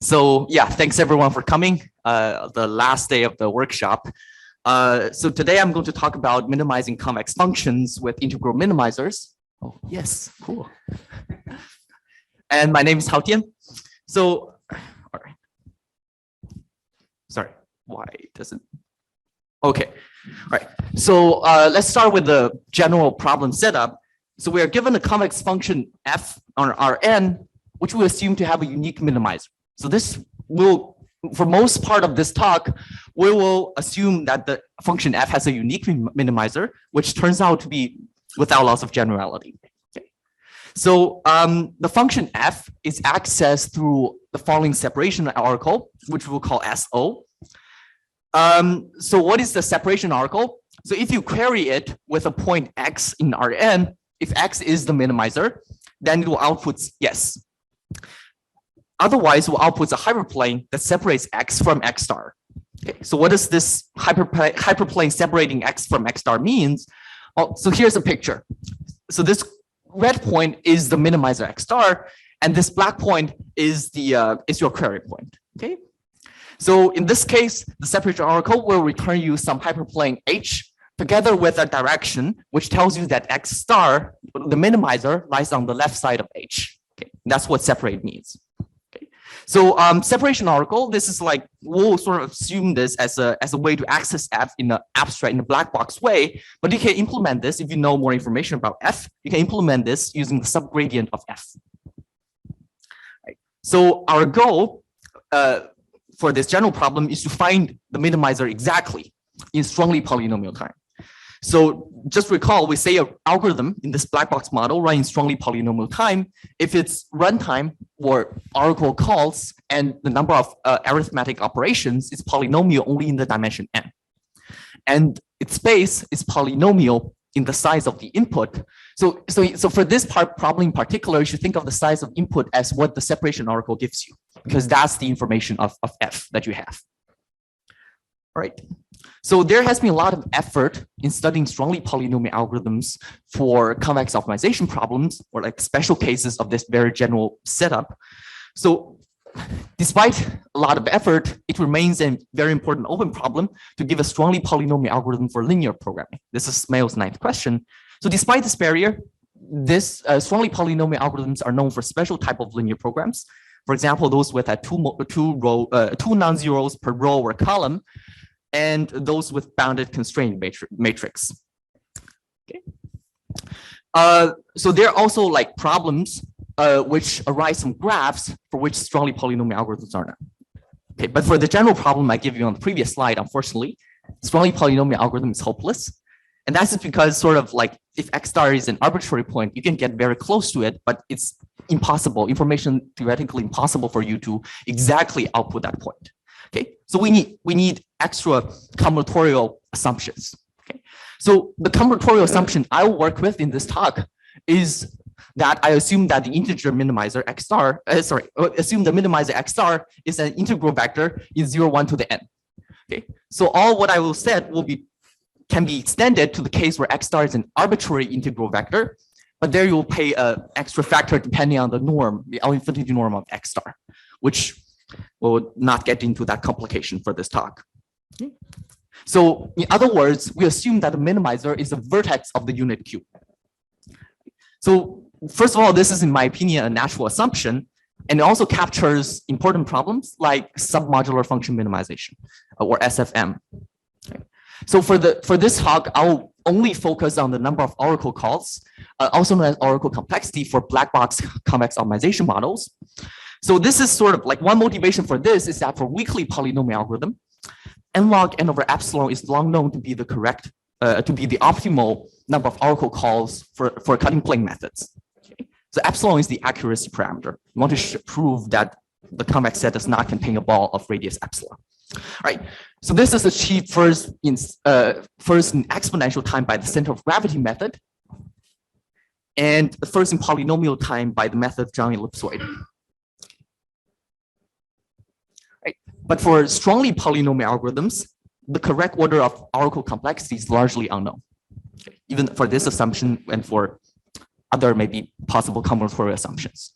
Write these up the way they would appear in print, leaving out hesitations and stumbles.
So yeah, thanks everyone for coming. The last day of the workshop. So today I'm going to talk about minimizing convex functions with integral minimizers. Oh yes, cool. And my name is Haotian. So, all right. Sorry, why doesn't? Okay, all right. So let's start with the general problem setup. So we are given a convex function f on Rn, which we assume to have a unique minimizer. So this will, for most part of this talk, we will assume that the function f has a unique minimizer, which turns out to be without loss of generality. Okay. So the function f is accessed through the following separation oracle, which we'll call SO. So what is the separation oracle? So if you query it with a point x in Rn, if x is the minimizer, then it will output yes. Otherwise, it will output a hyperplane that separates x from x star. Okay, so what does this hyperplane separating x from x star means? Oh, so here's a picture. So this red point is the minimizer x star, and this black point is the is your query point. Okay. So in this case, the separation oracle will return you some hyperplane h together with a direction which tells you that x star, the minimizer, lies on the left side of h. Okay, that's what separate means. Okay, so separation oracle. This is like we'll sort of assume this as a way to access f in the abstract, in a black box way. But you can implement this if you know more information about f. You can implement this using the subgradient of f. Right. So our goal for this general problem is to find the minimizer exactly in strongly polynomial time. So just recall, we say an algorithm in this black box model run in strongly polynomial time if its runtime or oracle calls and the number of arithmetic operations is polynomial only in the dimension n. And its space is polynomial in the size of the input. So for this problem in particular, you should think of the size of input as what the separation oracle gives you, because that's the information of f that you have. All right. So there has been a lot of effort in studying strongly polynomial algorithms for convex optimization problems, or like special cases of this very general setup. So despite a lot of effort, it remains a very important open problem to give a strongly polynomial algorithm for linear programming. This is Smail's 9th question. So despite this barrier, this strongly polynomial algorithms are known for special type of linear programs. For example, those with two non-zeros per row or column, and those with bounded constraint matrix. Okay. So there are also like problems which arise from graphs for which strongly polynomial algorithms are not. Okay, but for the general problem I give you on the previous slide, unfortunately, strongly polynomial algorithm is hopeless. And that's just because sort of like if x star is an arbitrary point, you can get very close to it, but it's impossible, information theoretically impossible for you to exactly output that point. Okay, so we need extra combinatorial assumptions. Okay, so the combinatorial assumption I will work with in this talk is that I assume that the integer minimizer x star, assume the minimizer x star is an integral vector in 0, 1 to the n. Okay, so all what I will say can be extended to the case where x star is an arbitrary integral vector, but there you will pay an extra factor depending on the norm, the L infinity norm of x star, which we'll not get into that complication for this talk. Okay. So in other words, we assume that the minimizer is a vertex of the unit cube. So first of all, this is, in my opinion, a natural assumption, and it also captures important problems like submodular function minimization, or SFM. Okay. So for this talk, I'll only focus on the number of oracle calls, also known as oracle complexity for black box convex optimization models. So this is sort of like one motivation for this is that for weakly polynomial algorithm, nlog n over epsilon is long known to be the correct, to be the optimal number of oracle calls for cutting plane methods. Okay. So epsilon is the accuracy parameter. We want to prove that the convex set does not contain a ball of radius epsilon. All right. So this is achieved first in exponential time by the center of gravity method, and first in polynomial time by the method of Jiang ellipsoid. Right. But for strongly polynomial algorithms, the correct order of oracle complexity is largely unknown. Okay. Even for this assumption and for other maybe possible combinatorial assumptions.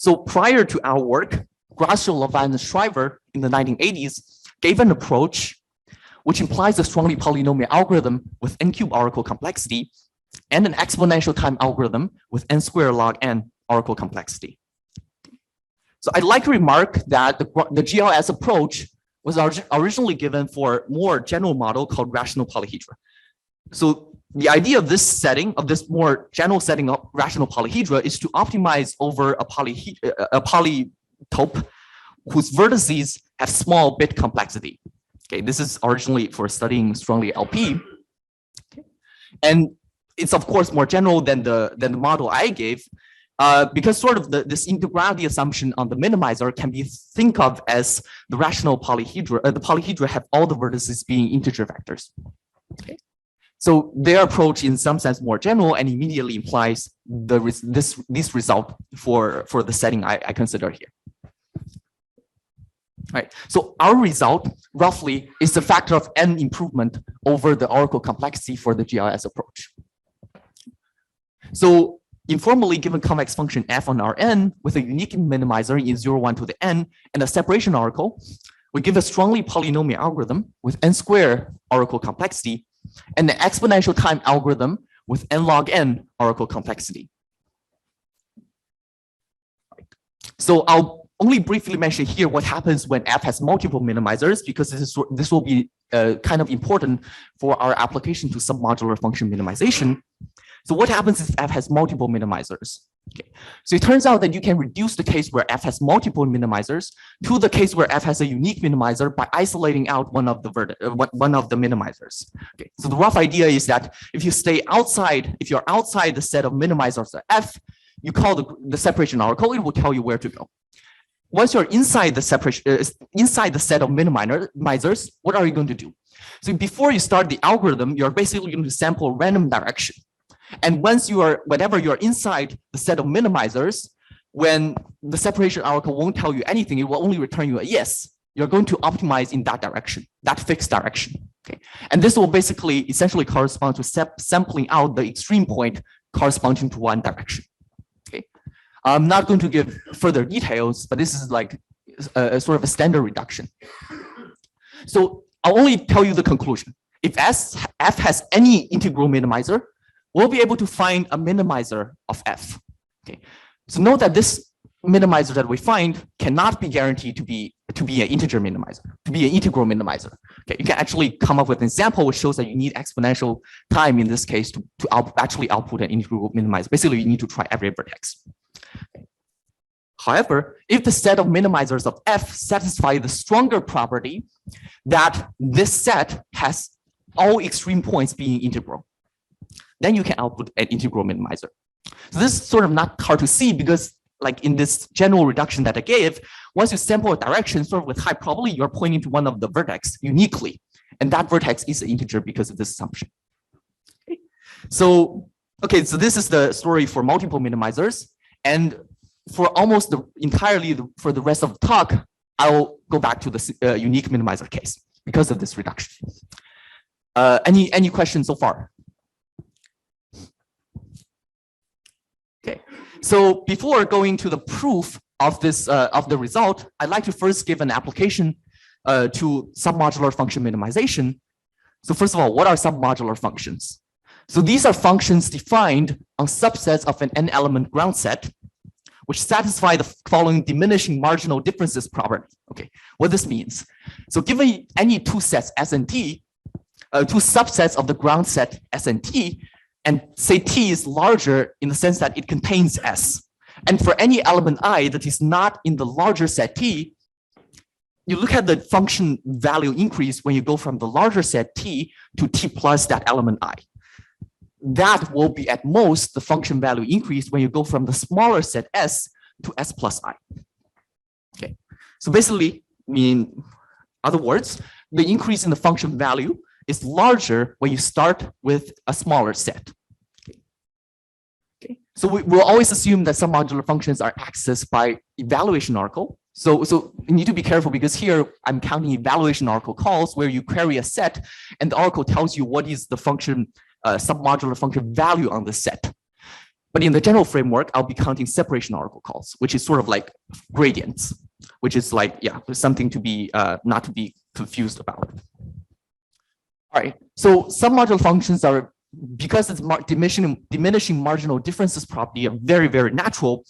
So prior to our work, Grötschel, Lovász and Schrijver in the 1980s gave an approach which implies a strongly polynomial algorithm with n-cube oracle complexity and an exponential time algorithm with n squared log n oracle complexity. So I'd like to remark that the GLS approach was originally given for more general model called rational polyhedra. So the idea of this setting, of this more general setting of rational polyhedra, is to optimize over a polytope whose vertices have small bit complexity. Okay, this is originally for studying strongly LP. Okay. And it's of course more general than the model I gave, because sort of this integrality assumption on the minimizer can be think of as the rational polyhedra. The polyhedra have all the vertices being integer vectors. Okay. So their approach, in some sense, more general and immediately implies this result for the setting I consider here. Right. So our result, roughly, is the factor of n improvement over the oracle complexity for the GLS approach. So informally, given convex function f on Rn with a unique minimizer in 0, 1 to the n and a separation oracle, we give a strongly polynomial algorithm with n squared oracle complexity and the exponential time algorithm with n log n oracle complexity. So I'll only briefly mention here what happens when f has multiple minimizers, because this will be kind of important for our application to submodular function minimization. So what happens if f has multiple minimizers? Okay. So it turns out that you can reduce the case where f has multiple minimizers to the case where f has a unique minimizer by isolating out one of the minimizers. Okay. So the rough idea is that if you're outside the set of minimizers of f, you call the separation oracle, it will tell you where to go. Once you're inside the separation, inside the set of minimizers, what are you going to do? So before you start the algorithm, you're basically going to sample a random direction. And whenever you're inside the set of minimizers, when the separation oracle won't tell you anything, it will only return you a yes. You're going to optimize in that direction, that fixed direction. Okay, and this will basically essentially correspond to sampling out the extreme point corresponding to one direction. Okay, I'm not going to give further details, but this is like a sort of a standard reduction. So I'll only tell you the conclusion. If f has any integral minimizer, we'll be able to find a minimizer of f. Okay, so note that this minimizer that we find cannot be guaranteed to be an integer minimizer, to be an integral minimizer. Okay, you can actually come up with an example which shows that you need exponential time in this case to actually output an integral minimizer. Basically, you need to try every vertex. Okay. However, if the set of minimizers of f satisfy the stronger property that this set has all extreme points being integral, then you can output an integral minimizer. So this is sort of not hard to see because like in this general reduction that I gave, once you sample a direction sort of with high probability, you're pointing to one of the vertex uniquely. And that vertex is an integer because of this assumption. Okay. So this is the story for multiple minimizers. And for almost entirely for the rest of the talk, I'll go back to the unique minimizer case because of this reduction. Any questions so far? Okay, so before going to the proof of this of the result, I'd like to first give an application to submodular function minimization. So first of all, what are submodular functions? So these are functions defined on subsets of an n-element ground set, which satisfy the following diminishing marginal differences property. Okay, what this means. So given any two sets S and T, two subsets of the ground set S and T, and say T is larger in the sense that it contains S. And for any element I that is not in the larger set T, you look at the function value increase when you go from the larger set T to T plus that element I. That will be at most the function value increase when you go from the smaller set S to S plus I. Okay, so basically, in other words, the increase in the function value is larger when you start with a smaller set. Okay. So we'll always assume that some modular functions are accessed by evaluation oracle. So you need to be careful because here I'm counting evaluation oracle calls where you query a set and the oracle tells you what is the function submodular function value on the set. But in the general framework, I'll be counting separation oracle calls, which is sort of like gradients, which is like, yeah, something to be not to be confused about. All right, so submodular functions are, because it's diminishing marginal differences property are very, very natural,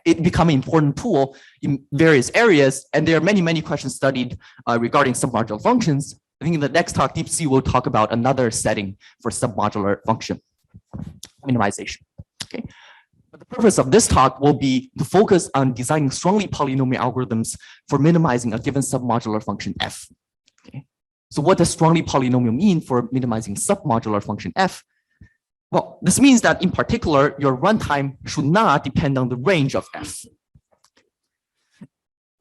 it become an important tool in various areas. And there are many, many questions studied regarding submodular functions. I think in the next talk, Deep C will talk about another setting for submodular function minimization. Okay. But the purpose of this talk will be to focus on designing strongly polynomial algorithms for minimizing a given submodular function f. Okay. So what does strongly polynomial mean for minimizing submodular function f? Well, this means that in particular, your runtime should not depend on the range of f.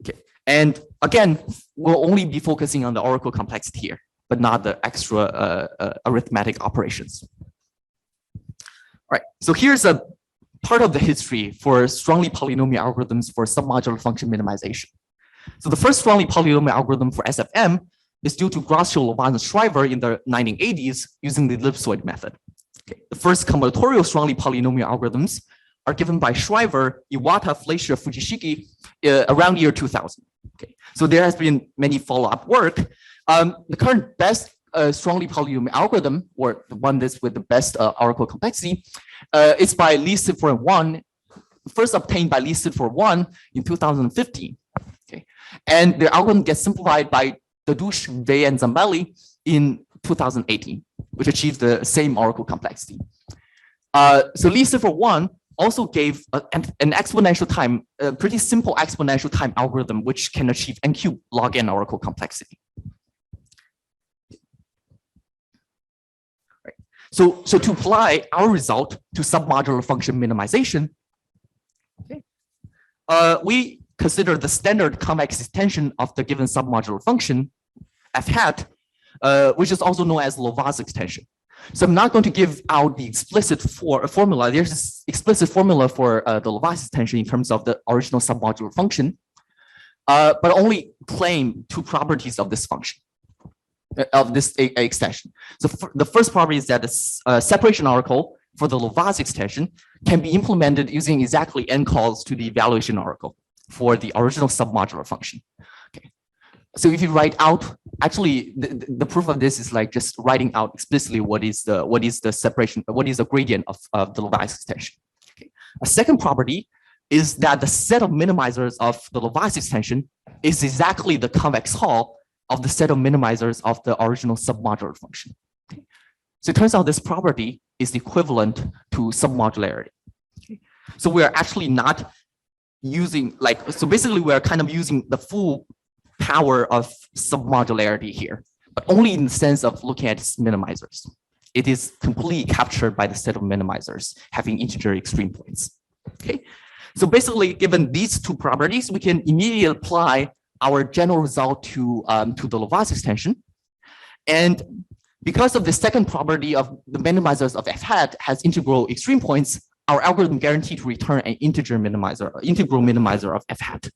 Okay. And again, we'll only be focusing on the oracle complexity here, but not the extra arithmetic operations. All right, so here's a part of the history for strongly polynomial algorithms for submodular function minimization. So the first strongly polynomial algorithm for SFM is due to Grötschel, Lovász and Schrijver in the 1980s using the ellipsoid method. Okay. The first combinatorial strongly polynomial algorithms are given by Schrijver, Iwata, Fleischer, Fujishiki around year 2000. Okay. So there has been many follow-up work. The current best strongly polynomial algorithm, or the one that's with the best oracle complexity, is by Sidford and Wong, first obtained by Sidford and Wong in 2015. Okay. And the algorithm gets simplified by Dadush, Wei, and Zambelli in 2018, which achieves the same oracle complexity. So Sidford and Wong also gave an exponential time, a pretty simple exponential time algorithm, which can achieve n cubed log n oracle complexity. Right. So to apply our result to submodular function minimization, okay, we consider the standard convex extension of the given submodular function f hat, which is also known as Lovász extension. So I'm not going to give out the explicit formula. There's this explicit formula for the Lovász extension in terms of the original submodular function, but only claim two properties of this function, of this extension. So the first property is that the separation oracle for the Lovász extension can be implemented using exactly n calls to the evaluation oracle for the original submodular function. Okay. So if you write out, actually, the proof of this is like just writing out explicitly what is the separation, what is the gradient of the Lovász extension. Okay. A second property is that the set of minimizers of the Lovász extension is exactly the convex hull of the set of minimizers of the original submodular function. Okay. So it turns out this property is equivalent to submodularity. Okay. So we are actually not using so basically we're kind of using the full power of submodularity here, but only in the sense of looking at its minimizers. It is completely captured by the set of minimizers having integer extreme points. Okay, so basically, given these two properties, we can immediately apply our general result to the Lovász extension. And because of the second property of the minimizers of f hat has integral extreme points, our algorithm guaranteed to return an integral minimizer of f hat.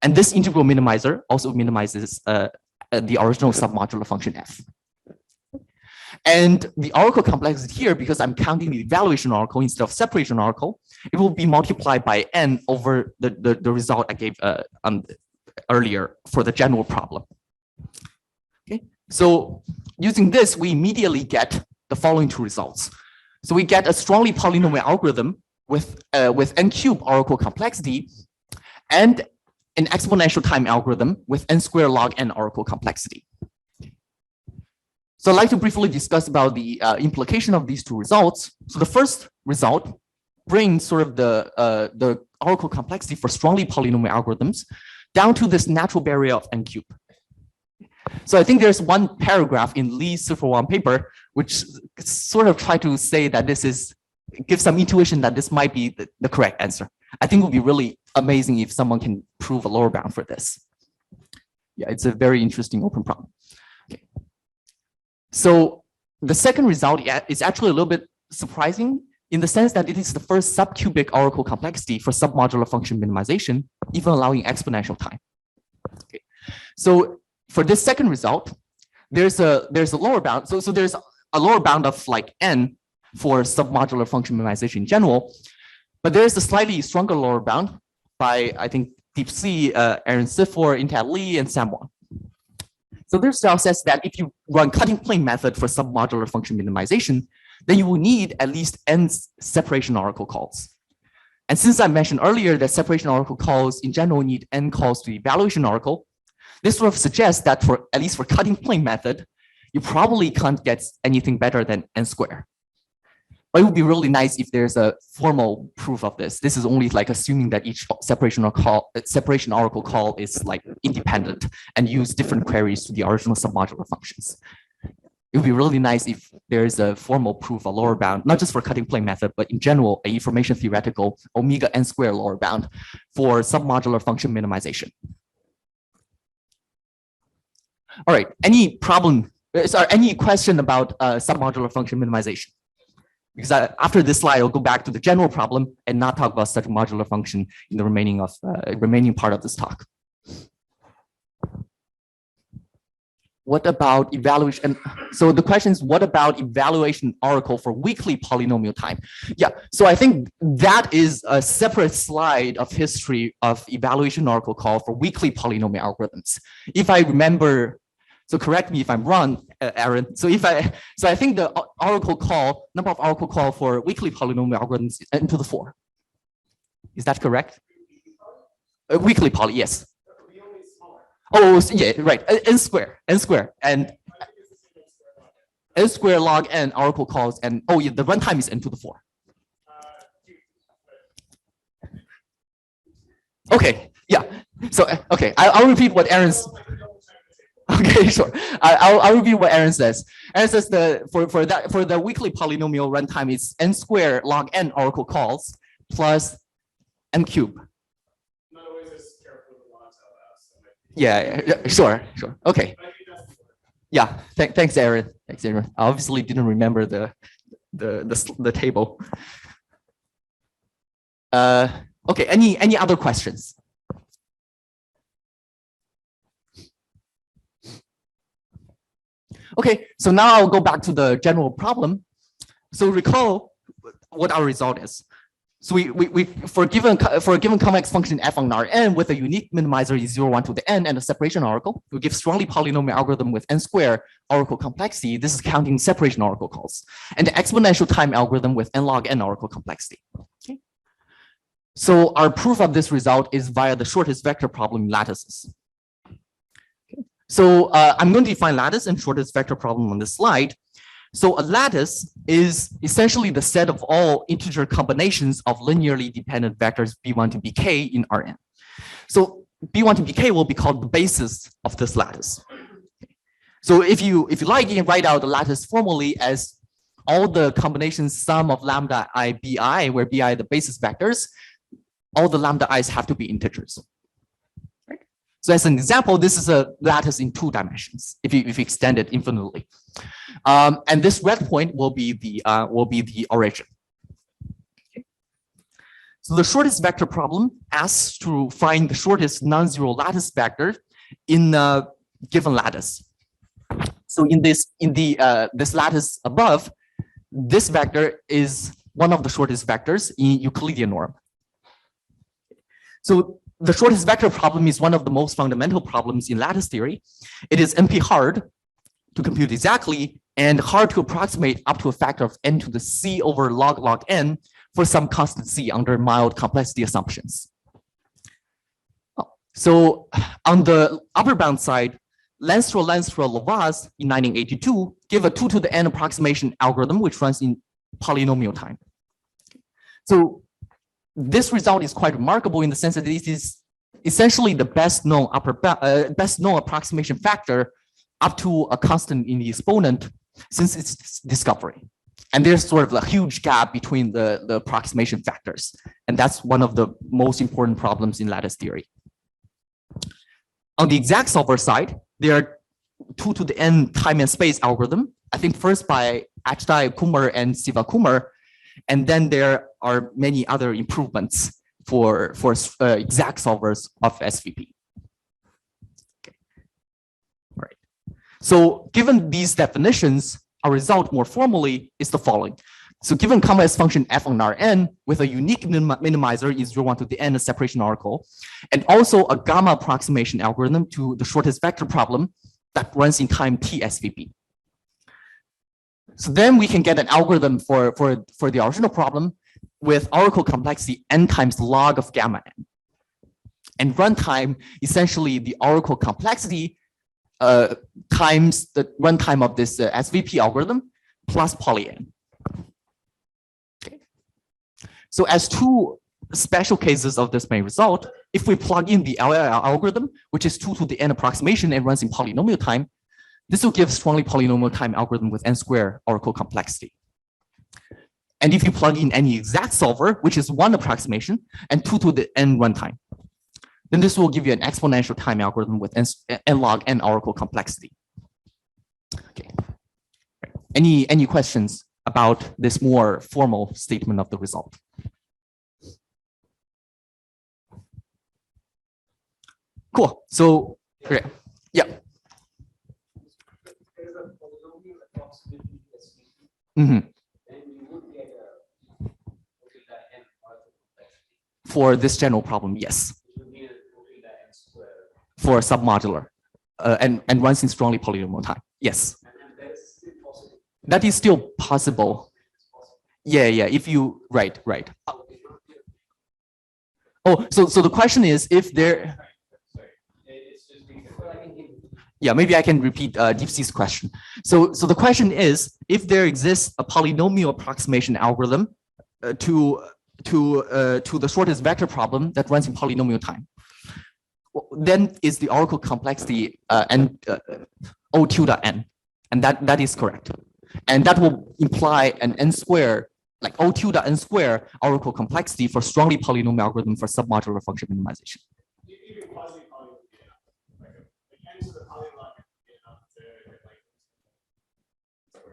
And this integral minimizer also minimizes the original submodular function f. And the oracle complexity here, because I'm counting the evaluation oracle instead of separation oracle, it will be multiplied by n over the result I gave earlier for the general problem. Okay, so using this, we immediately get the following two results. So we get a strongly polynomial algorithm with n cubed oracle complexity and an exponential time algorithm with n squared log n oracle complexity. So I'd like to briefly discuss about the implication of these two results. So the first result brings sort of the oracle complexity for strongly polynomial algorithms down to this natural barrier of n cubed. So I think there's one paragraph in Sidford and Wong paper which sort of try to say that give some intuition that this might be the correct answer. I think it would be really amazing if someone can prove a lower bound for this. Yeah, it's a very interesting open problem. Okay. So the second result is actually a little bit surprising in the sense that it is the first subcubic oracle complexity for submodular function minimization, even allowing exponential time. Okay. So for this second result, there's a lower bound. So there's a lower bound of like n for submodular function minimization in general. But there is a slightly stronger lower bound by, I think, Deep C, Aaron Sidford, Intel Lee, and Sam Wong. So this style says that if you run cutting plane method for submodular function minimization, then you will need at least n separation oracle calls. And since I mentioned earlier that separation oracle calls in general need n calls to the evaluation oracle, this sort of suggests that for at least for cutting plane method, you probably can't get anything better than n squared. But it would be really nice if there's a formal proof of this. This is only like assuming that each separation oracle call is like independent and use different queries to the original submodular functions. It would be really nice if there's a formal proof of lower bound, not just for cutting plane method, but in general, an information theoretical omega n squared lower bound for submodular function minimization. All right, any problem? Sorry, any question about submodular function minimization? Because after this slide, I'll go back to the general problem and not talk about such a modular function in the remaining part of this talk. What about evaluation? So the question is, what about evaluation oracle for weekly polynomial time? Yeah, so I think that is a separate slide of history of evaluation oracle call for weekly polynomial algorithms. If I remember, so correct me if I'm wrong, Aaron. So I think the oracle call, number of oracle call for weekly polynomial algorithms is n to the 4. Is that correct? Weekly poly, yes. Oh, yeah, right. N squared, and n squared log n oracle calls, and oh yeah, the runtime is n to the 4. Okay, yeah. So okay, I'll repeat what Aaron's. Okay, sure. I'll repeat what Aaron says. Aaron says for the weekly polynomial runtime is n squared log n oracle calls plus n cube. Yeah, sure. Okay. Yeah, thanks, Aaron. Thanks, Aaron. I obviously didn't remember the table. Okay. Any other questions? Okay, so now I'll go back to the general problem. So recall what our result is. So for a given convex function f on Rn with a unique minimizer is 0, 1 to the n and a separation oracle, we give strongly polynomial algorithm with n squared oracle complexity. This is counting separation oracle calls, and the exponential time algorithm with n log n oracle complexity. Okay. So our proof of this result is via the shortest vector problem in lattices. Okay. So I'm going to define lattice and shortest vector problem on this slide. So a lattice is essentially the set of all integer combinations of linearly dependent vectors b1 to bk in Rn. So b1 to bk will be called the basis of this lattice. So if you like, you can write out the lattice formally as all the combinations sum of lambda I bi, where bi are the basis vectors. All the lambda i's have to be integers. Right? So as an example, this is a lattice in 2 dimensions. If you extend it infinitely. And this red point will be the origin. Okay. So the shortest vector problem asks to find the shortest non-zero lattice vector in a given lattice. So in this lattice above, this vector is one of the shortest vectors in Euclidean norm. So the shortest vector problem is one of the most fundamental problems in lattice theory. It is NP hard to compute exactly and hard to approximate up to a factor of n to the c over log n for some constant c under mild complexity assumptions. So on the upper bound side, Lanstra, Lovász in 1982 gave a 2 to the n approximation algorithm which runs in polynomial time. So this result is quite remarkable in the sense that this is essentially the best known approximation factor up to a constant in the exponent since its discovery. And there's sort of a huge gap between the approximation factors. And that's one of the most important problems in lattice theory. On the exact solver side, there are 2 to the n time and space algorithm, I think first by Achtai Kumar and Siva Kumar. And then there are many other improvements for exact solvers of SVP. Okay. All right. So given these definitions, our result more formally is the following. So given convex function f on Rn with a unique minimizer E01 to the n a separation oracle, and also a gamma approximation algorithm to the shortest vector problem that runs in time t SVP. So then we can get an algorithm for the original problem with oracle complexity n times log of gamma n. And runtime, essentially the oracle complexity times the runtime of this SVP algorithm plus poly n. Okay. So as two special cases of this main result, if we plug in the LLL algorithm, which is 2 to the n approximation and runs in polynomial time, this will give strongly polynomial time algorithm with n square oracle complexity. And if you plug in any exact solver, which is 1 approximation and 2 to the n runtime, then this will give you an exponential time algorithm with n log n oracle complexity. Okay. Any questions about this more formal statement of the result? Cool. So, okay. Yeah. Mm-hmm. For this general problem, yes. For submodular and runs in strongly polynomial time, yes. That is still possible. Yeah, if you right. Oh, so the question is if there. Yeah, maybe I can repeat DeepSeek's question. So the question is if there exists a polynomial approximation algorithm to the shortest vector problem that runs in polynomial time, then is the oracle complexity O tilde n, and that is correct, and that will imply an n square, like O tilde n square oracle complexity for strongly polynomial algorithm for submodular function minimization.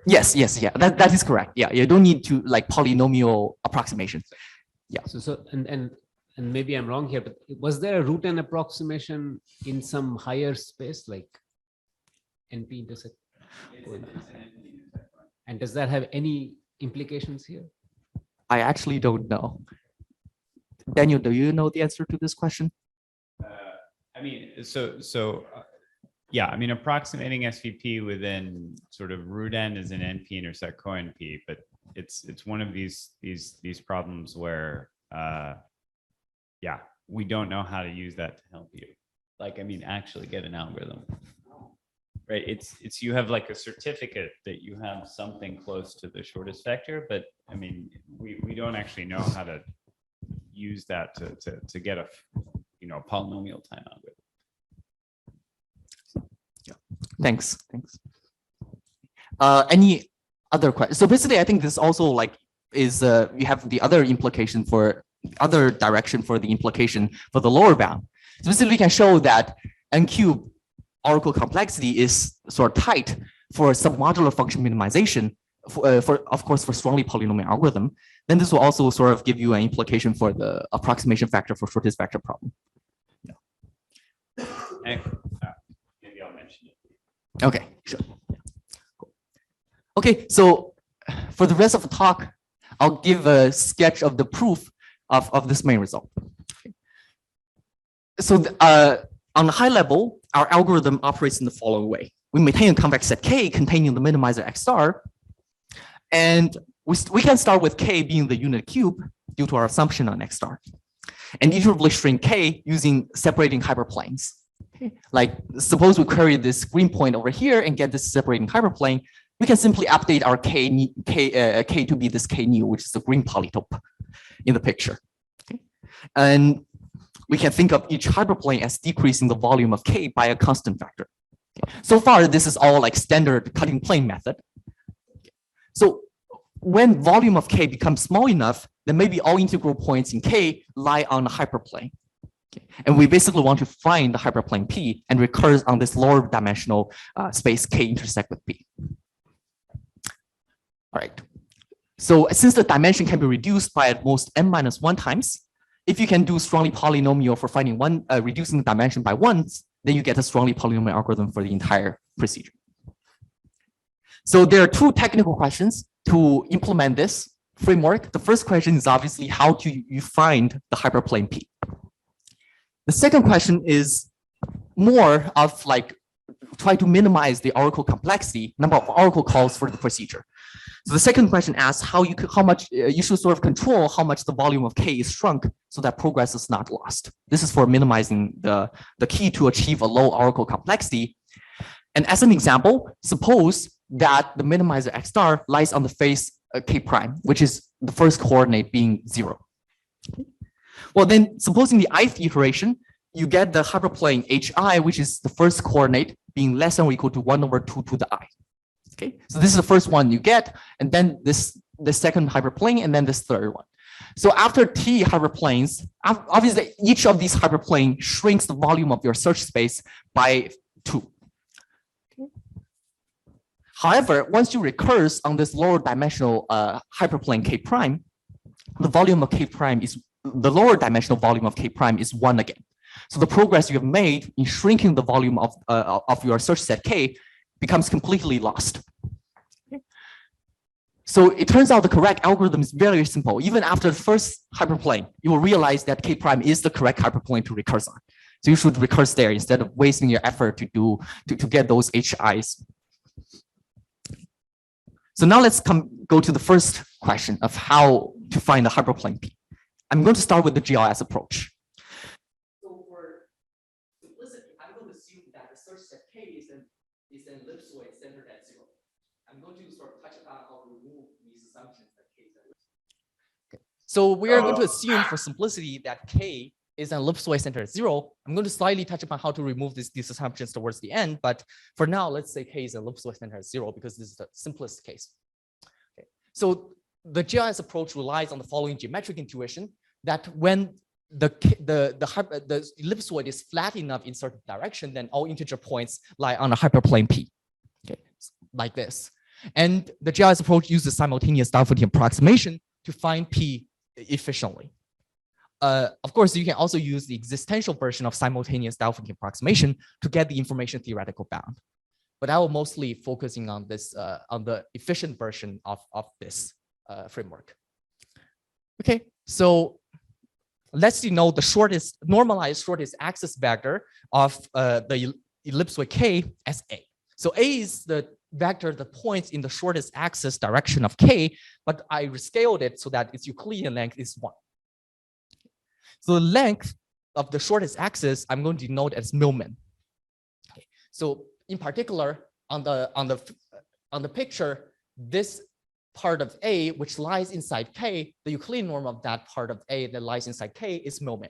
Yes, yeah, that is correct. Yeah, you don't need to like polynomial approximation. Yeah. So and maybe I'm wrong here, but was there a root n approximation in some higher space like NP intersect? And does that have any implications here? I actually don't know. Daniel, do you know the answer to this question? I mean, yeah, I mean, approximating SVP within sort of root n is an NP intersect co-NP, but it's one of these problems where yeah, we don't know how to use that to help you. Like, I mean, actually get an algorithm, right? It's you have like a certificate that you have something close to the shortest vector, but I mean, we don't actually know how to use that to get a polynomial time algorithm. Yeah, thanks. Any other questions? So basically, I think this also like is we have the other implication for other direction for the implication for the lower bound. So basically, we can show that n cube oracle complexity is sort of tight for submodular function minimization for of course for strongly polynomial algorithm. Then this will also sort of give you an implication for the approximation factor for shortest vector problem. Yeah. Maybe I'll mention it. Okay, sure. Cool. Okay, so for the rest of the talk, I'll give a sketch of the proof of this main result. Okay. So on a high level, our algorithm operates in the following way. We maintain a convex set K containing the minimizer X star, and we can start with K being the unit cube due to our assumption on X star, and iteratively shrink K using separating hyperplanes. Okay. Like suppose we query this green point over here and get this separating hyperplane, we can simply update our K to be this K nu, which is the green polytope in the picture. Okay. And we can think of each hyperplane as decreasing the volume of K by a constant factor. Okay. So far, this is all like standard cutting plane method. Okay. So when volume of K becomes small enough, then maybe all integral points in K lie on a hyperplane. Okay. And we basically want to find the hyperplane P and recurs on this lower dimensional space K intersect with P. All right. So since the dimension can be reduced by at most n-1 times, if you can do strongly polynomial for finding reducing the dimension by once, then you get a strongly polynomial algorithm for the entire procedure. So there are two technical questions to implement this framework, the first question is obviously how do you find the hyperplane P? The second question is more of like try to minimize the oracle complexity, number of oracle calls for the procedure. So the second question asks how much you should sort of control how much the volume of K is shrunk so that progress is not lost. This is for minimizing the key to achieve a low oracle complexity. And as an example, suppose that the minimizer X star lies on the face K prime, which is the first coordinate being 0. Well, then supposing the ith iteration, you get the hyperplane HI, which is the first coordinate being less than or equal to 1/2 to the I. Okay, so this is the first one you get, and then the second hyperplane, and then this third one. So after T hyperplanes, obviously each of these hyperplane shrinks the volume of your search space by 2. However, once you recurse on this lower dimensional hyperplane K prime, the volume of K prime is the lower dimensional volume of K prime is 1 again. So the progress you have made in shrinking the volume of your search set K becomes completely lost. Okay. So it turns out the correct algorithm is very simple. Even after the first hyperplane, you will realize that K prime is the correct hyperplane to recurse on. So you should recurse there instead of wasting your effort to get those HIs. So now let's go to the first question of how to find the hyperplane P. I'm going to start with the GLS approach. So for simplicity, I'm going to assume that the search set K is an ellipsoid centered at 0. I'm going to sort of touch upon how to remove these assumptions that K is an ellipsoid. Okay. So we are going to assume for simplicity that K is an ellipsoid centered at 0. I'm going to slightly touch upon how to remove these assumptions towards the end, but for now, let's say K is an ellipsoid centered at 0 because this is the simplest case. Okay. So the GIS approach relies on the following geometric intuition that when the ellipsoid is flat enough in certain direction, then all integer points lie on a hyperplane P. Okay, like this. And the GIS approach uses simultaneous Dadush approximation to find P efficiently. Of course, you can also use the existential version of simultaneous Dadush approximation to get the information theoretical bound. But I will mostly focusing on this on the efficient version of this framework. Okay, so let's denote the normalized shortest axis vector of the ellipsoid K as A. So A is the vector that points in the shortest axis direction of K, but I rescaled it so that its Euclidean length is 1. So the length of the shortest axis I'm going to denote as Millman. Okay. So in particular, on the picture, this part of A, which lies inside K, the Euclidean norm of that part of A that lies inside K is Millman.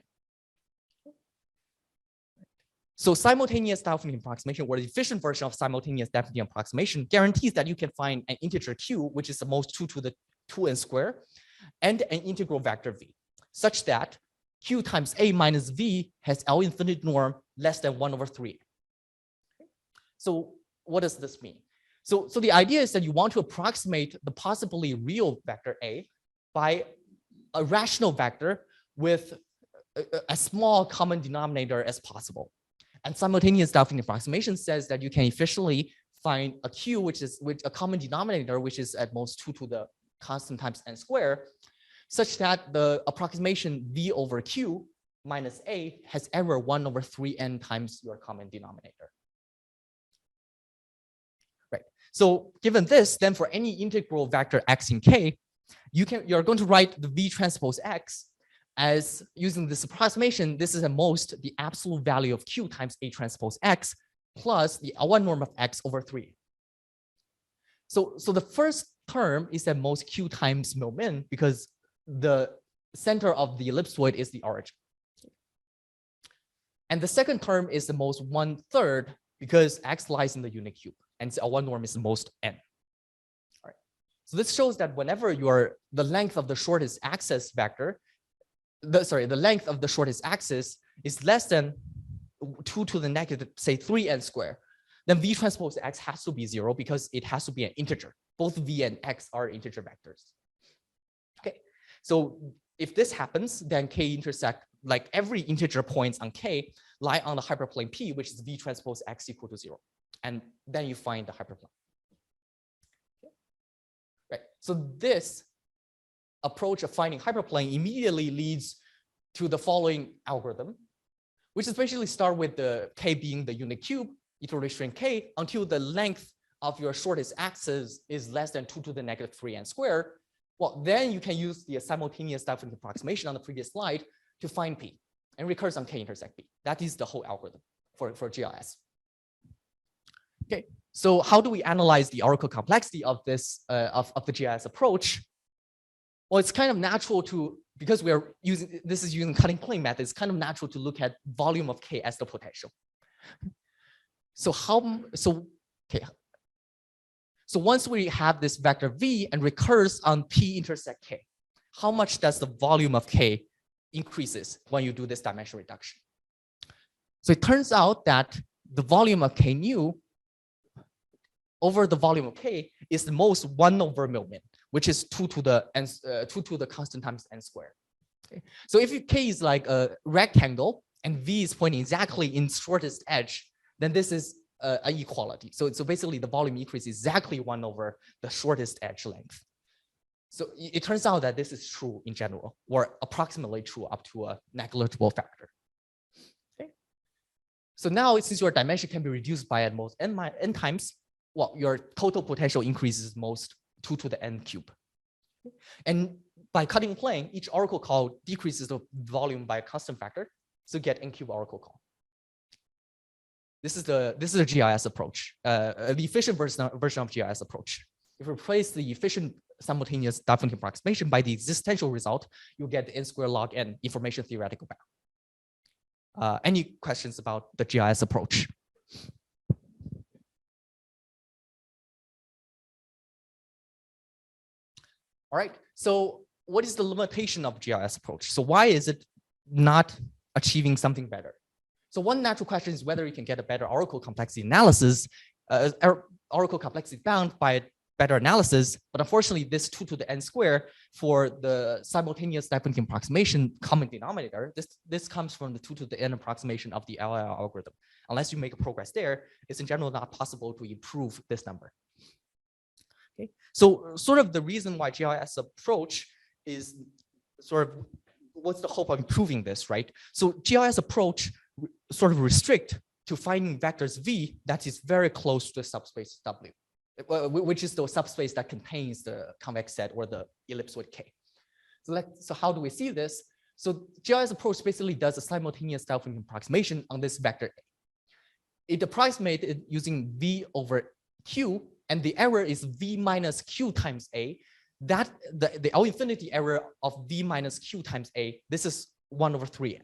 So simultaneous Dadush approximation, or the efficient version of simultaneous Dadush approximation, guarantees that you can find an integer Q, which is the most 2 to the 2n square, and an integral vector V, such that Q times A minus V has L infinite norm less than 1/3. So what does this mean? So the idea is that you want to approximate the possibly real vector A by a rational vector with a small common denominator as possible. And simultaneous Dadush approximation says that you can efficiently find a Q, which is with a common denominator, which is at most 2 to the constant times n square, such that the approximation V over Q minus A has error 1/3n times your common denominator. Right. So given this, then for any integral vector X in K, you're going to write the V transpose X as using this approximation. This is at most the absolute value of Q times A transpose X plus the L1 norm of X over 3. So the first term is at most Q times Millman because the center of the ellipsoid is the origin. And the second term is the most 1/3 because X lies in the unit cube and L1 norm is the most n. All right. So this shows that whenever the length of the shortest axis vector, the length of the shortest axis is less than 2 to the negative, say 3n square, then V transpose X has to be 0 because it has to be an integer. Both V and X are integer vectors. Okay. So if this happens, then K intersect, like every integer points on K lie on the hyperplane P, which is V transpose X equal to 0. And then you find the hyperplane. Okay. Right. So this approach of finding hyperplane immediately leads to the following algorithm, which is basically start with the k being the unit cube, iteration k, until the length of your shortest axis is less than 2 to the negative 3n squared. Well, then you can use the simultaneous definite approximation on the previous slide to find p and recurse on k intersect p. That is the whole algorithm for GIS. Okay, so how do we analyze the oracle complexity of this of the GIS approach? Well, it's kind of natural to, because we are using, this is using cutting plane method, it's kind of natural to look at volume of k as the potential. So so once we have this vector v and recurse on p intersect k, how much does the volume of k increases when you do this dimension reduction? So it turns out that the volume of k nu over the volume of k is the most 1 over million, which is 2 to the n, 2 to the constant times n squared. Okay. So if k is like a rectangle and v is pointing exactly in shortest edge, then this is an equality. So basically the volume increase is exactly 1 over the shortest edge length. So it turns out that this is true in general, or approximately true up to a negligible factor. Okay. So now, since your dimension can be reduced by at most n times, well, your total potential increases most 2 to the n cube. And by cutting plane, each oracle call decreases the volume by a constant factor, so get n cube oracle call. This is a GIS approach, the efficient version of GIS approach. If you replace the efficient simultaneous definite approximation by the existential result, you'll get the n squared log n information theoretical bound. Any questions about the GIS approach? All right, so what is the limitation of GIS approach? So why is it not achieving something better? So one natural question is whether you can get a better oracle complexity analysis, oracle complexity bound by better analysis, but unfortunately this 2 to the n squared for the simultaneous definite approximation common denominator, this comes from the 2 to the n approximation of the LIL algorithm. Unless you make a progress there, it's in general not possible to improve this number. Okay, so sort of the reason why GIS approach is sort of, what's the hope of improving this, right? So GIS approach sort of restrict to finding vectors v that is very close to the subspace W, which is the subspace that contains the convex set or the ellipse with k. So how do we see this? So GIS approach basically does a simultaneous definite approximation on this vector A. It approximates it using v over q, and the error is v minus q times a. That the L infinity error of v minus q times a, this is 1 over 3n.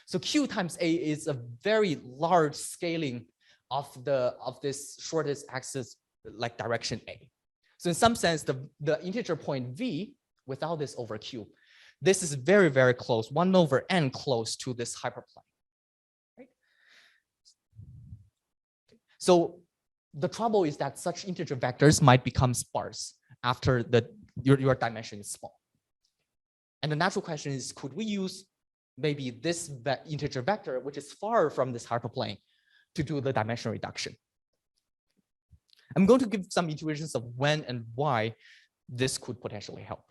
So q times a is a very large scaling of this shortest axis like direction a. So in some sense, the integer point v without this over q, this is very, very close, 1 over n close to this hyperplane. Right? So the trouble is that such integer vectors might become sparse after your dimension is small. And the natural question is, could we use maybe this integer vector, which is far from this hyperplane, to do the dimension reduction? I'm going to give some intuitions of when and why this could potentially help.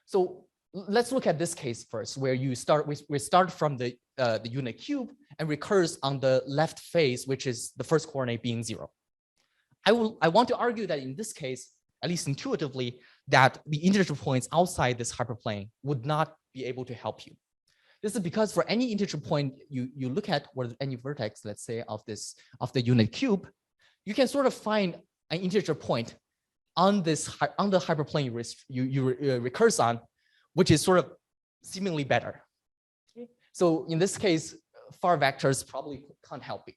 So let's look at this case first, where we start from the unit cube and recurse on the left face, which is the first coordinate being 0. I want to argue that in this case, at least intuitively, that the integer points outside this hyperplane would not be able to help you. This is because for any integer point you look at, or any vertex, let's say of the unit cube, you can sort of find an integer point on the hyperplane you recurse on, which is sort of seemingly better. Okay? So in this case, far vectors probably can't help you.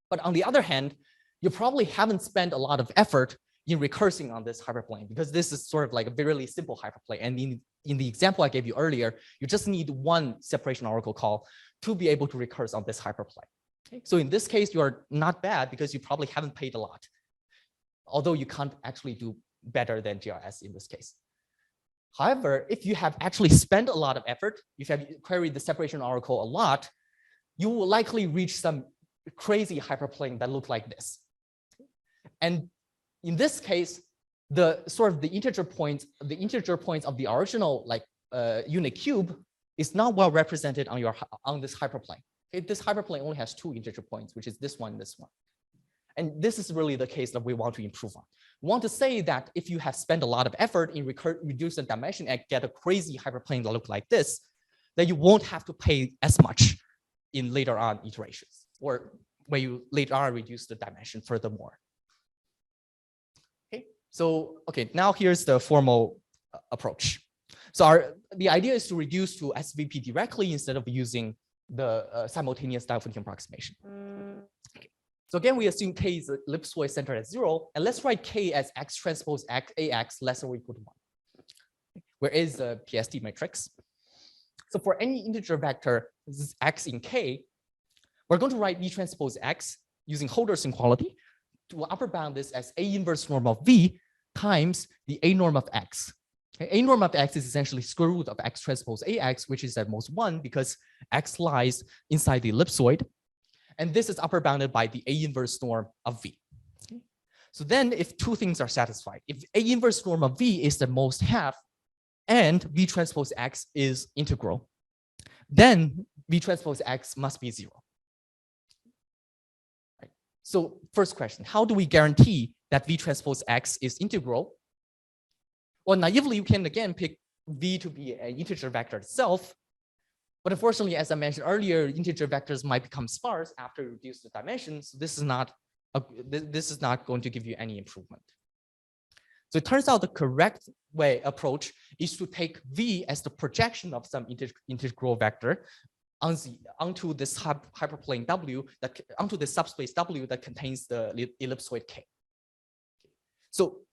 But on the other hand, you probably haven't spent a lot of effort in recursing on this hyperplane, because this is sort of like a very simple hyperplane. And in the example I gave you earlier, you just need one separation oracle call to be able to recurse on this hyperplane. Okay? So in this case, you are not bad because you probably haven't paid a lot, although you can't actually do better than GIS in this case. However, if you have actually spent a lot of effort, if you have queried the separation oracle a lot, you will likely reach some crazy hyperplane that look like this. And in this case, the sort of the integer points of the original like unit cube is not well represented on this hyperplane. Okay, this hyperplane only has 2 integer points, which is this one, this one. And this is really the case that we want to improve on. We want to say that if you have spent a lot of effort in reduce the dimension and get a crazy hyperplane that look like this, then you won't have to pay as much in later on iterations, or when you later on reduce the dimension furthermore. Okay, so now here's the formal approach. So the idea is to reduce to SVP directly instead of using the simultaneous Diaphonic approximation. Okay. So again, we assume K is ellipsoid centered at 0, and let's write K as X transpose AX less or equal to 1. Where is the PSD matrix? So for any integer vector, this is X in K, we're going to write V transpose X using Hausdorff's inequality to upper bound this as A inverse norm of V times the A norm of X. Okay, A norm of X is essentially square root of X transpose AX, which is at most 1 because X lies inside the ellipsoid. And this is upper bounded by the A inverse norm of V. Okay. So then if 2 things are satisfied, if A inverse norm of V is the most half and V transpose X is integral, then V transpose X must be 0. Right. So first question, how do we guarantee that V transpose X is integral? Well, naively, you can again pick V to be an integer vector itself. But unfortunately, as I mentioned earlier, integer vectors might become sparse after you reduce the dimensions. So this is not going to give you any improvement. So it turns out the correct approach is to take V as the projection of some integral vector onto this hyperplane W, onto the subspace W that contains the ellipsoid K. So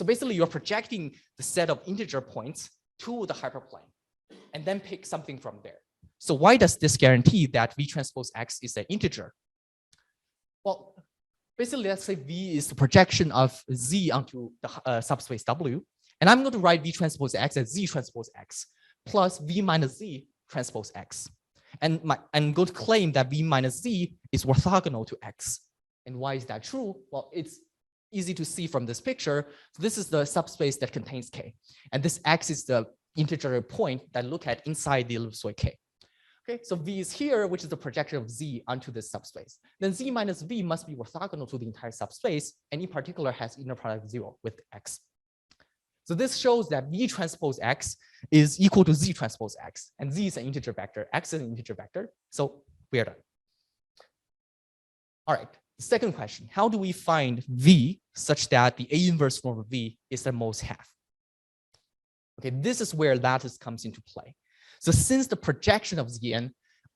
basically, you're projecting the set of integer points to the hyperplane, and then pick something from there. So why does this guarantee that V transpose X is an integer? Well, basically, let's say V is the projection of Z onto the subspace W. And I'm going to write V transpose X as Z transpose X plus V minus Z transpose X. And I'm going to claim that V minus Z is orthogonal to X. And why is that true? Well, it's easy to see from this picture. So this is the subspace that contains K. And this X is the integer point that look at inside the ellipsoid K. Okay, so V is here, which is the projection of Z onto this subspace. Then Z minus V must be orthogonal to the entire subspace, and in particular has inner product 0 with X. So this shows that V transpose X is equal to Z transpose X, and Z is an integer vector, X is an integer vector, so we're done. All right, second question, how do we find V such that the A inverse norm of V is the most half? Okay, this is where lattice comes into play. So since the projection of Zn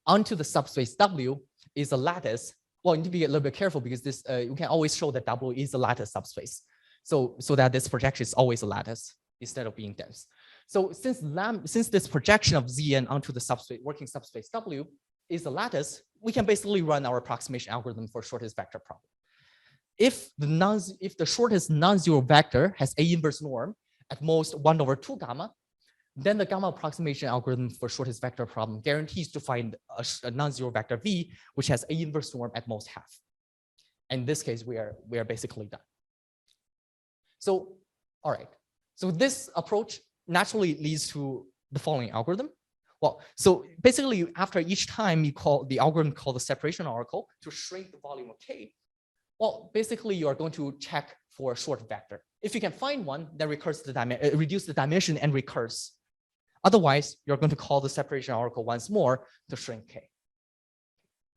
onto the subspace W is a lattice, well, you need to be a little bit careful because this you can always show that W is a lattice subspace. So that this projection is always a lattice instead of being dense. So since this projection of Zn onto the subspace, working subspace W is a lattice, we can basically run our approximation algorithm for shortest vector problem. If the shortest non-zero vector has A inverse norm at most 1/2 gamma, then the gamma approximation algorithm for shortest vector problem guarantees to find a non-zero vector V, which has A inverse norm at most half. In this case, we are basically done. So, all right. So this approach naturally leads to the following algorithm. Well, so basically, after each time you call the algorithm called the separation oracle to shrink the volume of K, well, basically, you are going to check for a short vector. If you can find one, then reduce the dimension and recurse. Otherwise, you're going to call the separation oracle once more to shrink K.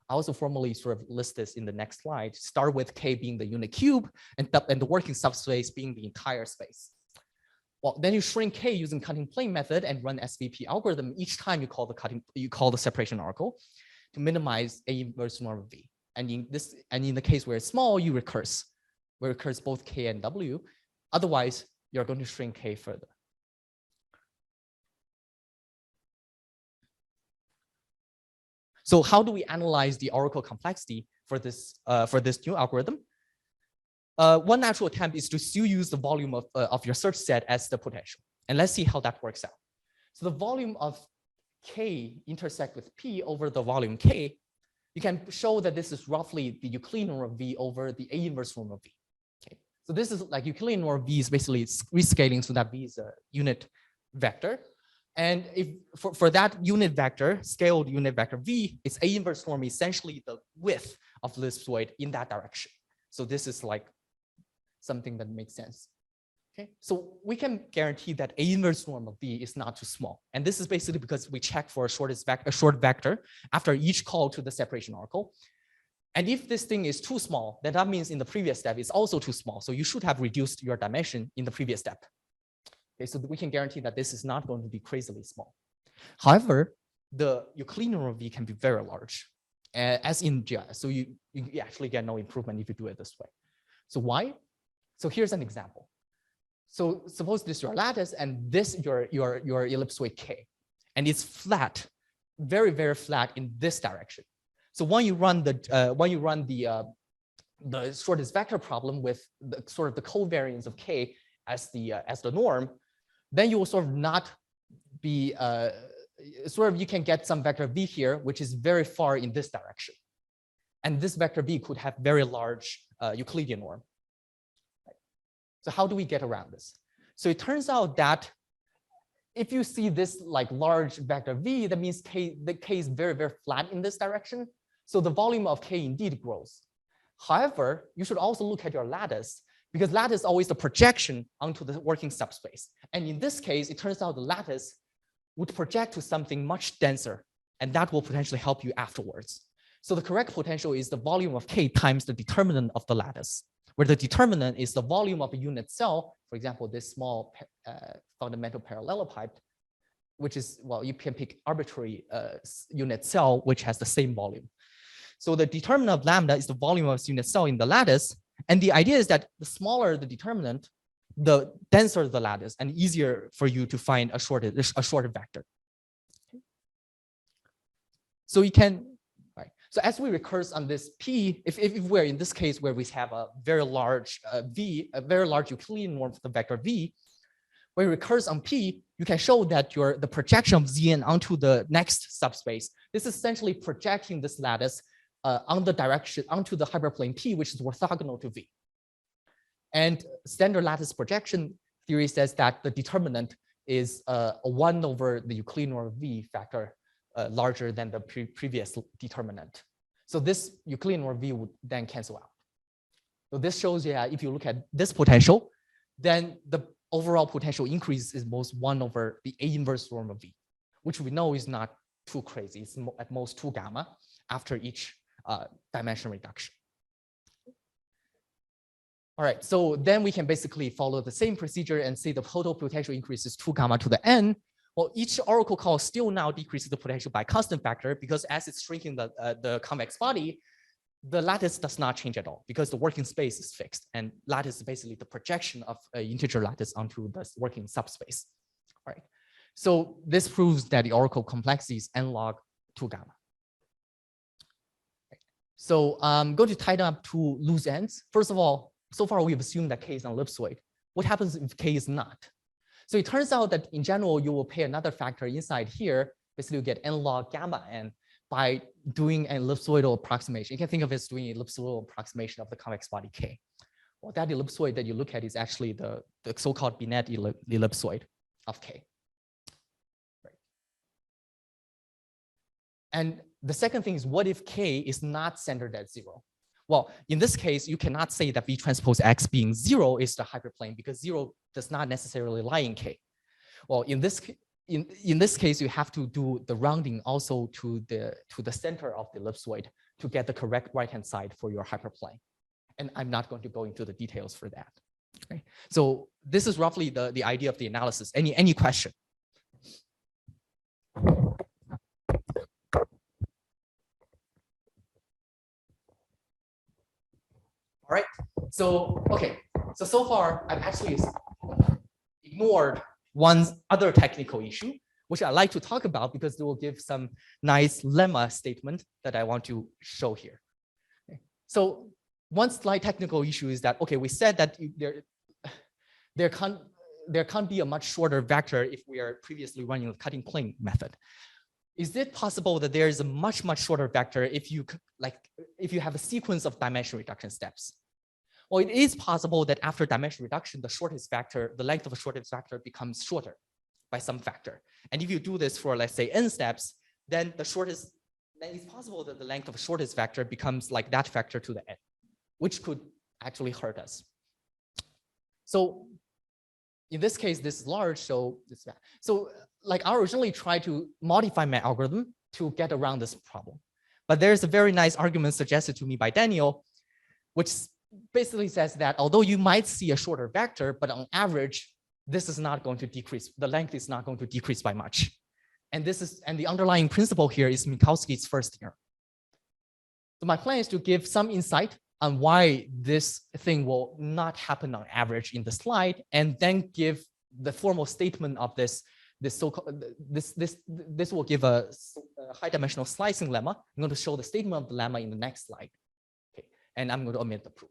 I also formally sort of list this in the next slide. Start with K being the unit cube and the working subspace being the entire space. Well, then you shrink K using cutting plane method and run SVP algorithm each time you call the separation oracle to minimize A inverse norm of V. And in the case where it's small, you recurse. We recurse both K and W. Otherwise, you're going to shrink K further. So how do we analyze the oracle complexity for this new algorithm? One natural attempt is to still use the volume of your search set as the potential. And let's see how that works out. So the volume of K intersect with P over the volume K, you can show that this is roughly the Euclidean norm of V over the A inverse norm of V. Okay. So this is like Euclidean norm V is basically rescaling so that V is a unit vector. And if for that unit vector, scaled unit vector V, its A inverse norm is essentially the width of the ellipsoid in that direction. So this is like something that makes sense. Okay, so we can guarantee that A inverse norm of V is not too small. And this is basically because we check for a short vector after each call to the separation oracle. And if this thing is too small, then that means in the previous step it's also too small. So you should have reduced your dimension in the previous step. Okay, so we can guarantee that this is not going to be crazily small. However, the Euclidean norm of V can be very large, as in GIS. So you actually get no improvement if you do it this way. So why? So here's an example. So suppose this is your lattice and this your ellipsoid K, and it's flat, very, very flat in this direction. So when you run the shortest vector problem with the sort of the covariance of K as the norm, then you will sort of not be you can get some vector V here, which is very far in this direction. And this vector V could have very large Euclidean norm. So how do we get around this? So it turns out that if you see this like large vector V, that means the K is very, very flat in this direction. So the volume of K indeed grows. However, you should also look at your lattice, because lattice is always the projection onto the working subspace. And in this case, it turns out the lattice would project to something much denser, and that will potentially help you afterwards. So the correct potential is the volume of K times the determinant of the lattice, where the determinant is the volume of a unit cell, for example, this small fundamental parallelepiped, which is, well, you can pick arbitrary unit cell, which has the same volume. So the determinant of lambda is the volume of unit cell in the lattice. And the idea is that the smaller the determinant, the denser the lattice, and easier for you to find a shorter vector. So you can, right? So as we recurse on this P, if we're in this case where we have a very large V, a very large Euclidean norm for the vector V, when you recurse on P, you can show that the projection of Zn onto the next subspace, this is essentially projecting this lattice on the direction onto the hyperplane P, which is orthogonal to V. And standard lattice projection theory says that the determinant is a 1 over the Euclidean norm of V factor larger than the previous determinant. So this Euclidean norm of V would then cancel out. So this shows you that if you look at this potential, then the overall potential increase is most 1 over the A inverse norm of V, which we know is not too crazy. It's at most 2 gamma after each dimension reduction. All right, so then we can basically follow the same procedure and say the total potential increase is 2 gamma to the n. Well, each oracle call still now decreases the potential by constant factor, because as it's shrinking the convex body, the lattice does not change at all because the working space is fixed, and lattice is basically the projection of an integer lattice onto the working subspace. All right, so this proves that the oracle complexity is n log 2 gamma. So I'm going to tie them up to loose ends. First of all, so far we've assumed that K is an ellipsoid. What happens if K is not? So it turns out that in general, you will pay another factor inside here. Basically, you get n log gamma n by doing an ellipsoidal approximation. You can think of it as doing an ellipsoidal approximation of the convex body K. Well, that ellipsoid that you look at is actually the so-called Binet ellipsoid of K. Right. And the second thing is, what if K is not centered at 0? Well, in this case, you cannot say that V transpose X being 0 is the hyperplane, because 0 does not necessarily lie in K. Well, in this case, you have to do the rounding also to the center of the ellipsoid to get the correct right-hand side for your hyperplane. And I'm not going to go into the details for that. Okay. So this is roughly the idea of the analysis. Any question? All right, so, okay, so far I've actually ignored one other technical issue, which I like to talk about because it will give some nice lemma statement that I want to show here. Okay. So one slight technical issue is that, okay, we said that there can't be a much shorter vector if we are previously running the cutting plane method. Is it possible that there is a much shorter vector if you have a sequence of dimension reduction steps? Well, it is possible that after dimension reduction, the shortest vector, the length of a shortest vector becomes shorter by some factor. And if you do this for, let's say, n steps, then it's possible that the length of a shortest vector becomes like that factor to the n, which could actually hurt us. So in this case, this is large, so it's bad. So like I originally tried to modify my algorithm to get around this problem. But there's a very nice argument suggested to me by Daniel, which basically says that although you might see a shorter vector, but on average, this is not going to decrease. The length is not going to decrease by much. And the underlying principle here is Minkowski's first theorem. So my plan is to give some insight on why this thing will not happen on average in the slide, and then give the formal statement of this so-called this will give a high dimensional slicing lemma. I'm going to show the statement of the lemma in the next slide. Okay, and I'm going to omit the proof.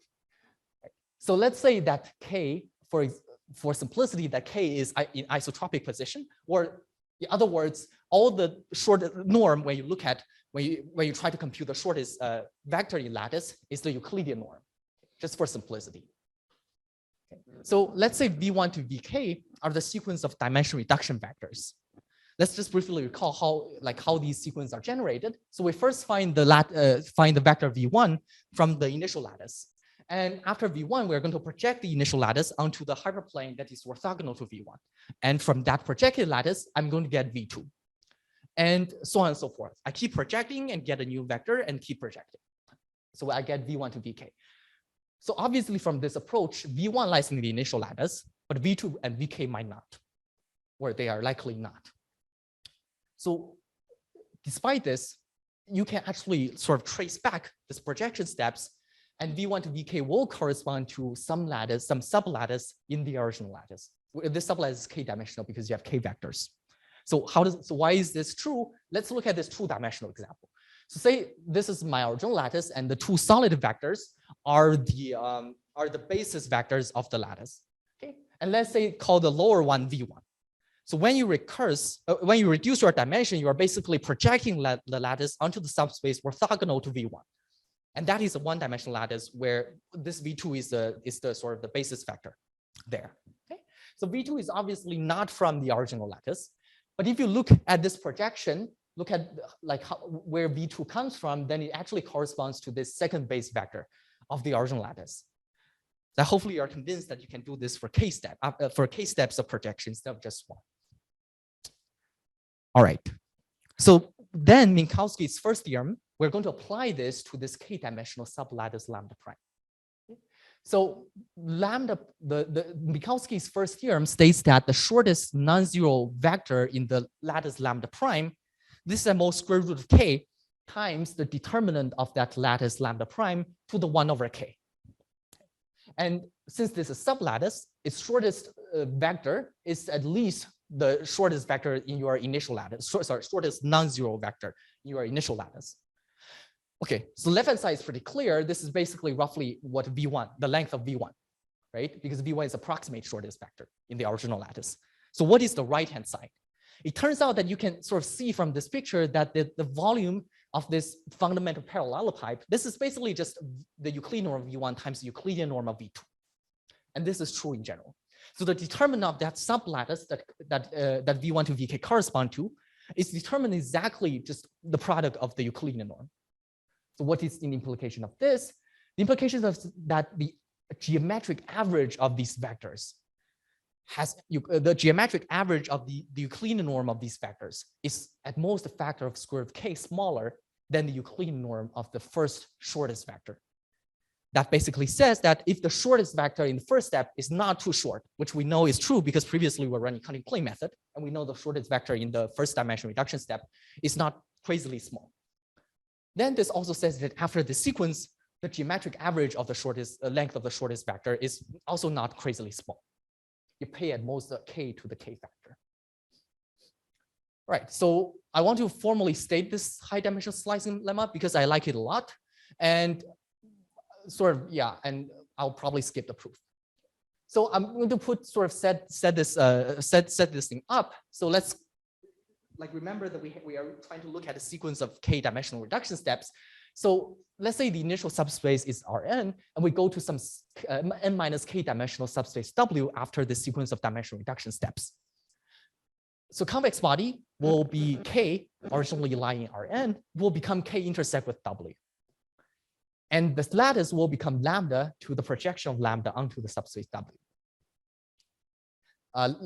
Right. So let's say that K, for simplicity, that K is in isotropic position, or in other words, all the short norm when you look at when you try to compute the shortest vector in lattice is the Euclidean norm, just for simplicity. Okay. So let's say V1 to Vk are the sequence of dimension reduction vectors. Let's just briefly recall how these sequences are generated. So we first find the vector V1 from the initial lattice. And after V1, we're going to project the initial lattice onto the hyperplane that is orthogonal to V1. And from that projected lattice, I'm going to get V2. And so on and so forth. I keep projecting and get a new vector and keep projecting. So I get V1 to Vk. So obviously from this approach, V1 lies in the initial lattice, but V2 and Vk might not, or they are likely not. So despite this, you can actually sort of trace back this projection steps, and V1 to Vk will correspond to some lattice, some sublattice in the original lattice. This sublattice is k-dimensional because you have k vectors. So why is this true? Let's look at this two-dimensional example. So say this is my original lattice, and the two solid vectors are the basis vectors of the lattice. Okay, and let's say call the lower one V1. So when you reduce your dimension, you are basically projecting the lattice onto the subspace orthogonal to V1, and that is a one-dimensional lattice where this V2 is the sort of the basis vector there. Okay, so V2 is obviously not from the original lattice, but if you look at this projection, look at where V2 comes from, then it actually corresponds to this second base vector of the original lattice. So hopefully you are convinced that you can do this for k steps of projection instead of just one. All right. So then Minkowski's first theorem, we're going to apply this to this k-dimensional sublattice lambda prime. So Minkowski's first theorem states that the shortest non-zero vector in the lattice lambda prime, this is at most square root of k times the determinant of that lattice lambda prime to the 1 over k. And since this is sublattice, its shortest vector is at least the shortest vector in your initial lattice. Shortest non-zero vector in your initial lattice. Okay, so left-hand side is pretty clear. This is basically roughly what V1, the length of V1, right? Because V1 is approximate shortest vector in the original lattice. So what is the right-hand side? It turns out that you can sort of see from this picture that the volume of this fundamental parallelopipe, this is basically just the Euclidean norm of V1 times the Euclidean norm of V2. And this is true in general. So the determinant of that sublattice that V1 to Vk correspond to is determined exactly just the product of the Euclidean norm. So what is the implication of this? The implication of that the geometric average of these vectors the geometric average of the Euclidean norm of these vectors is at most a factor of square root of k smaller than the Euclidean norm of the first shortest vector. That basically says that if the shortest vector in the first step is not too short, which we know is true because previously we're running cutting plane method, and we know the shortest vector in the first dimension reduction step is not crazily small. Then this also says that after the sequence, the geometric average of the shortest length of the shortest vector is also not crazily small. You pay at most the k to the k factor. Right, so I want to formally state this high dimensional slicing lemma because I like it a lot. And sort of, yeah, and I'll probably skip the proof. So I'm going to set this thing up. So let's remember that we are trying to look at a sequence of k dimensional reduction steps. So let's say the initial subspace is Rn, and we go to some n minus k dimensional subspace W after the sequence of dimensional reduction steps. So convex body will be K, originally lying in Rn, will become K intersect with W. And the lattice will become lambda to the projection of lambda onto the subspace W.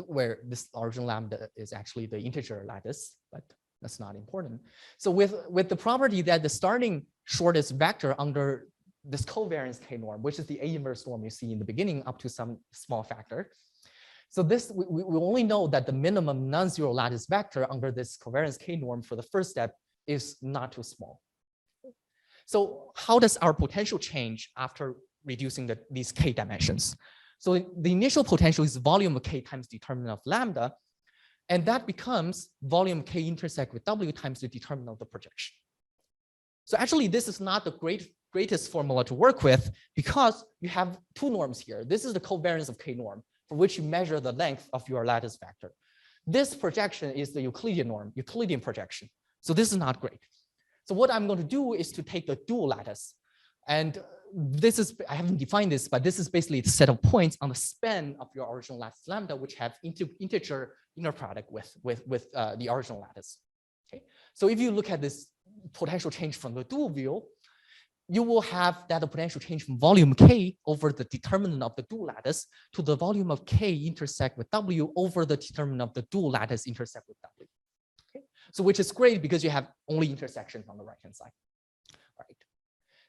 Where this original lambda is actually the integer lattice, but that's not important. So with the property that the starting shortest vector under this covariance K norm, which is the A inverse norm you see in the beginning up to some small factor. So this, we only know that the minimum non-zero lattice vector under this covariance K norm for the first step is not too small. So how does our potential change after reducing these K dimensions? So the initial potential is volume of K times determinant of lambda, and that becomes volume K intersect with W times the determinant of the projection. So actually, this is not the greatest formula to work with because you have two norms here. This is the covariance of K norm, for which you measure the length of your lattice vector. This projection is the Euclidean norm, Euclidean projection. So this is not great. So what I'm going to do is to take the dual lattice. And this is, I haven't defined this, but this is basically the set of points on the span of your original lattice lambda, which have integer inner product with the original lattice. Okay. So if you look at this potential change from the dual view, you will have that the potential change from volume K over the determinant of the dual lattice to the volume of K intersect with W over the determinant of the dual lattice intersect with W. Okay. So which is great because you have only intersections on the right-hand side. All right.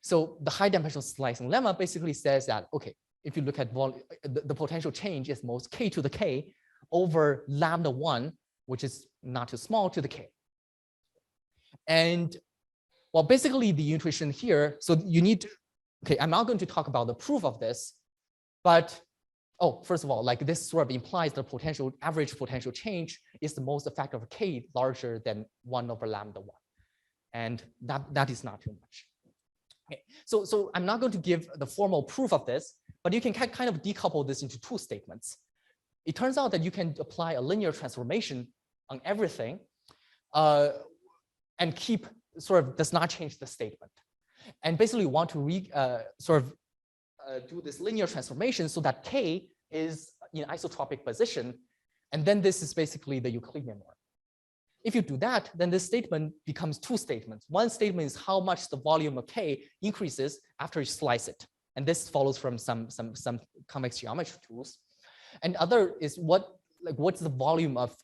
So the high dimensional slicing lemma basically says that, okay, if you look at volume, the potential change is most K to the K over lambda 1, which is not too small, to the K. And well, basically the intuition here, so you need to, okay, I'm not going to talk about the proof of this, but, oh, first of all, like this sort of implies the average potential change is the most factor of K larger than 1 over lambda 1. And that is not too much. Okay. So I'm not going to give the formal proof of this, but you can kind of decouple this into two statements. It turns out that you can apply a linear transformation on everything and keep does not change the statement. And basically want to do this linear transformation so that K is in isotropic position. And then this is basically the Euclidean norm. If you do that, then this statement becomes two statements. One statement is how much the volume of K increases after you slice it. And this follows from some convex geometry tools. And other is what's the volume of,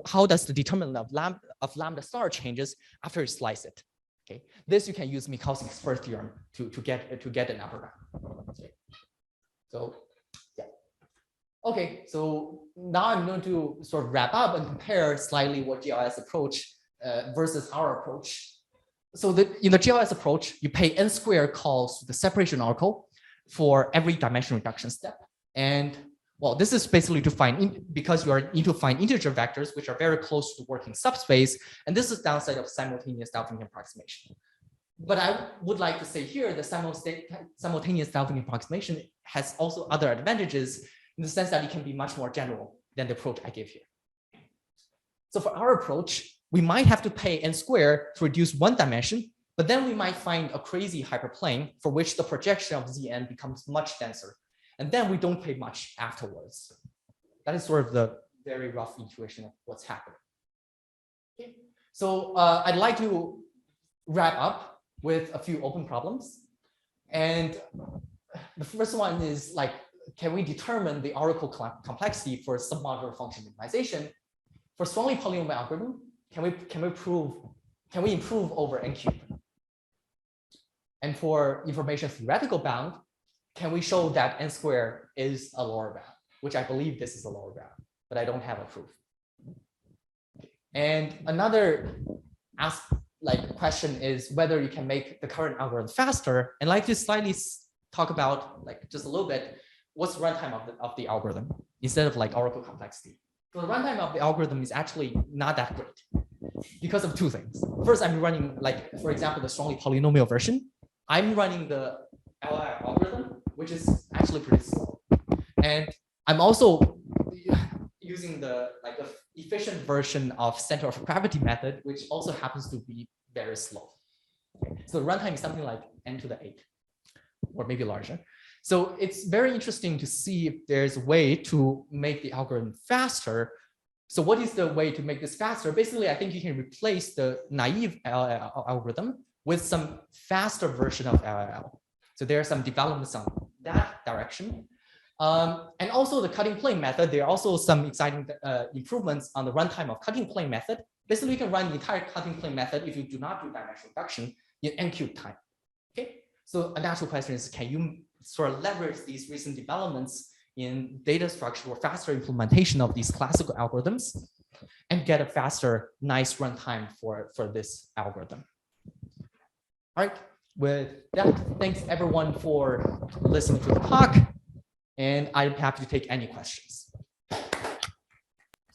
how does the determinant of lambda star changes after you slice it? Okay, this you can use Minkowski's first theorem to get an upper bound. Okay. So yeah. Okay, so now I'm going to sort of wrap up and compare slightly what GLS approach versus our approach. So in the GLS approach, you pay n squared calls to the separation oracle for every dimensional reduction step. And well, this is basically to find, because you need to find integer vectors, which are very close to the working subspace. And this is downside of simultaneous Delphin approximation. But I would like to say here that simultaneous Delphin approximation has also other advantages in the sense that it can be much more general than the approach I give here. So for our approach, we might have to pay n squared to reduce one dimension, but then we might find a crazy hyperplane for which the projection of Zn becomes much denser. And then we don't pay much afterwards. That is sort of the very rough intuition of what's happening. Okay. So I'd like to wrap up with a few open problems. And the first one is like, can we determine the oracle complexity for submodular function minimization? For strongly polynomial algorithm, can we improve over n cubed? And for information theoretical bound, can we show that n squared is a lower bound, which I believe this is a lower bound, but I don't have a proof. And another question is whether you can make the current algorithm faster. And like to slightly talk about just a little bit, what's the runtime of the algorithm instead of oracle complexity. So the runtime of the algorithm is actually not that great because of two things. First, I'm running for example, the strongly polynomial version. I'm running the LI algorithm, which is actually pretty slow. And I'm also using the efficient version of center of gravity method, which also happens to be very slow. Okay. So runtime is something like n to the 8 or maybe larger. So it's very interesting to see if there's a way to make the algorithm faster. So what is the way to make this faster? Basically, I think you can replace the naive algorithm with some faster version of LLL. So there are some developments on that direction. And also the cutting plane method, there are also some exciting improvements on the runtime of cutting plane method. Basically, you can run the entire cutting plane method if you do not do dimensional reduction in n cube time. Okay, so a natural question is, can you sort of leverage these recent developments in data structure or faster implementation of these classical algorithms and get a faster, nice runtime for this algorithm? All right, with that, thanks everyone for listening to the talk, and I'm happy to take any questions.